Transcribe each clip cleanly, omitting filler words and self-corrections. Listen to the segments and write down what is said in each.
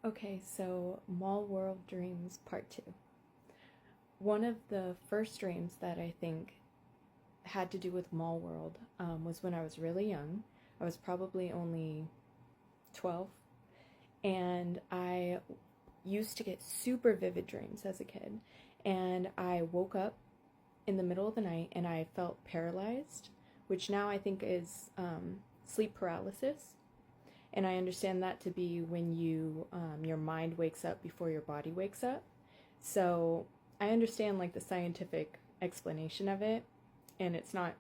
Okay, so Mall World Dreams Part 2. One of the first dreams that I think had to do with Mall World was when I was really young. I was probably only 12, and I used to get super vivid dreams as a kid. And I woke up in the middle of the night and I felt paralyzed, which now I think is sleep paralysis. And I understand that to be when your mind wakes up before your body wakes up. So I understand like the scientific explanation of it, and it's not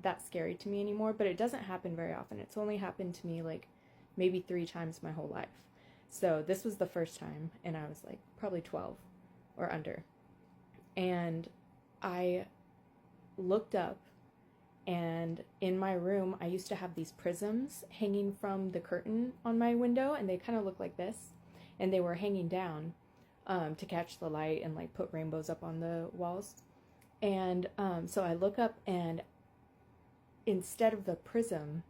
that scary to me anymore. But it doesn't happen very often. It's only happened to me like maybe 3 times my whole life. So this was the first time, and I was like probably 12 or under. And I looked up, and in my room I used to have these prisms hanging from the curtain on my window, and they kind of look like this, and they were hanging down to catch the light and like put rainbows up on the walls. And so I look up, and instead of the prism,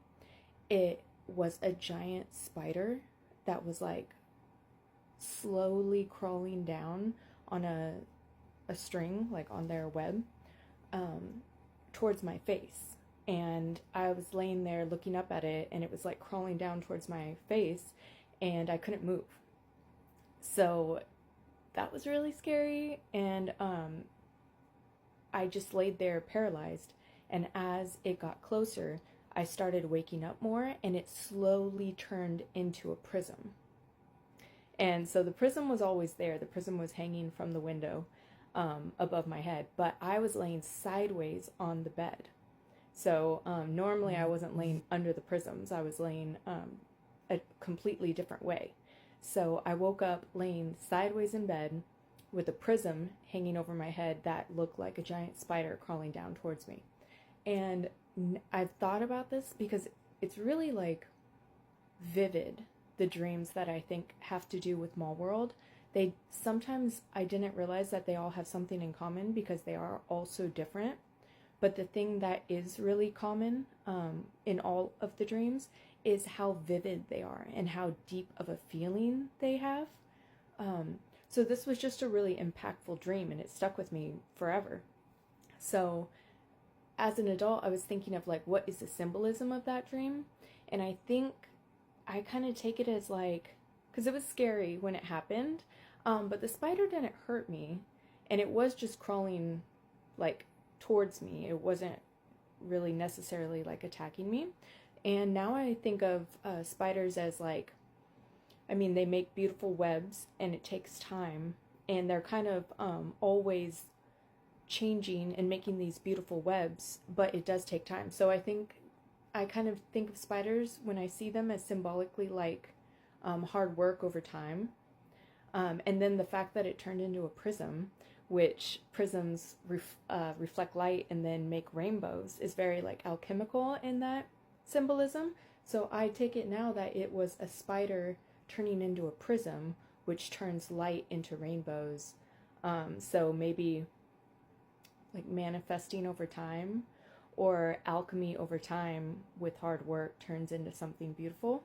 it was a giant spider that was like slowly crawling down on a string, like on their web, towards my face. And I was laying there looking up at it, and it was like crawling down towards my face, and I couldn't move. So that was really scary. And I just laid there paralyzed. And as it got closer, I started waking up more, and it slowly turned into a prism. And so the prism was always there. The prism was hanging from the window above my head, but I was laying sideways on the bed. So normally I wasn't laying under the prisms. I was laying a completely different way. So I woke up laying sideways in bed with a prism hanging over my head that looked like a giant spider crawling down towards me. And I've thought about this because it's really like vivid, the dreams that I think have to do with Mall World. They sometimes, I didn't realize that they all have something in common because they are all so different. But the thing that is really common in all of the dreams is how vivid they are and how deep of a feeling they have. So this was just a really impactful dream, and it stuck with me forever. So as an adult, I was thinking of like, what is the symbolism of that dream? And I think I kind of take it as like, because it was scary when it happened, but the spider didn't hurt me, and it was just crawling like towards me. It wasn't really necessarily like attacking me. And now I think of spiders as like, I mean, they make beautiful webs, and it takes time, and they're kind of always changing and making these beautiful webs, but it does take time. So I think I kind of think of spiders when I see them as symbolically like hard work over time. And then the fact that it turned into a prism, which prisms reflect light and then make rainbows, is very like alchemical in that symbolism. So I take it now that it was a spider turning into a prism, which turns light into rainbows. So maybe like manifesting over time, or alchemy over time with hard work turns into something beautiful,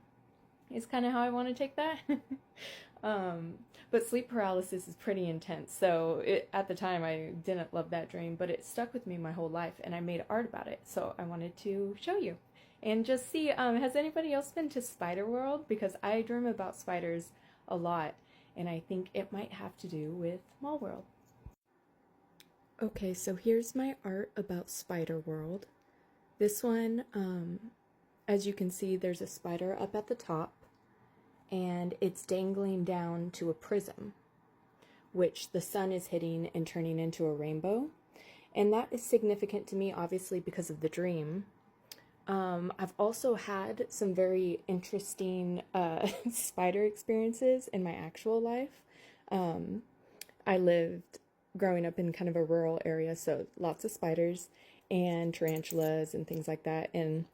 is kind of how I want to take that. But sleep paralysis is pretty intense. So at the time, I didn't love that dream, but it stuck with me my whole life, and I made art about it. So I wanted to show you and just see, has anybody else been to Spider World? Because I dream about spiders a lot, and I think it might have to do with Mall World. Okay, so here's my art about Spider World. This one, as you can see, there's a spider up at the top, and it's dangling down to a prism, which the sun is hitting and turning into a rainbow. And that is significant to me, obviously, because of the dream. I've also had some very interesting spider experiences in my actual life. I lived growing up in kind of a rural area, so lots of spiders and tarantulas and things like that. And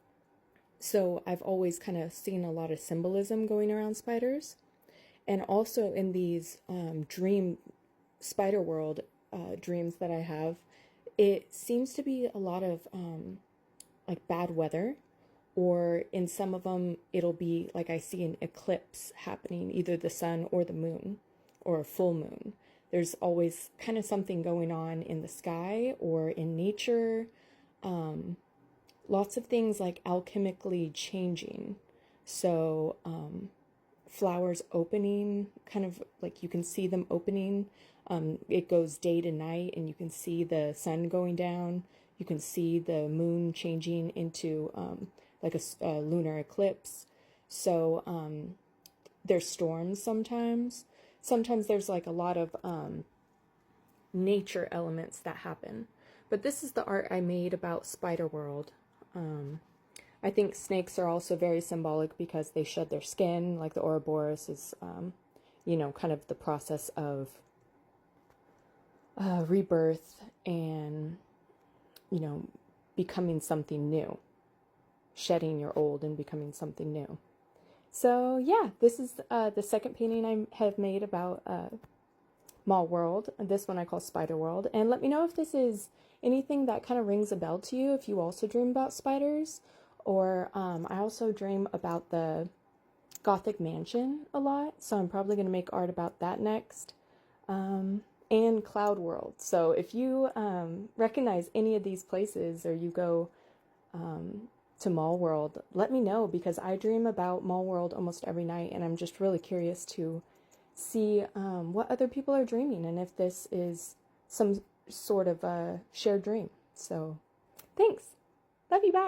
so I've always kind of seen a lot of symbolism going around spiders. And also in these dream spider world dreams that I have, it seems to be a lot of like bad weather, or in some of them, it'll be like I see an eclipse happening, either the sun or the moon, or a full moon. There's always kind of something going on in the sky or in nature. Lots of things like alchemically changing. So, flowers opening, kind of like you can see them opening. It goes day to night, and you can see the sun going down. You can see the moon changing into like a lunar eclipse. So there's storms sometimes. Sometimes there's like a lot of nature elements that happen. But this is the art I made about Spider World. I think snakes are also very symbolic because they shed their skin, like the Ouroboros is, you know, kind of the process of rebirth and, you know, becoming something new, shedding your old and becoming something new. So yeah, this is the second painting I have made about Mall World. This one I call Spider World. And let me know if this is anything that kind of rings a bell to you, if you also dream about spiders. Or I also dream about the Gothic Mansion a lot, so I'm probably going to make art about that next. And Cloud World. So if you recognize any of these places, or you go to Mall World, let me know, because I dream about Mall World almost every night, and I'm just really curious to see what other people are dreaming, and if this is some sort of a shared dream. So thanks. Love you, bye.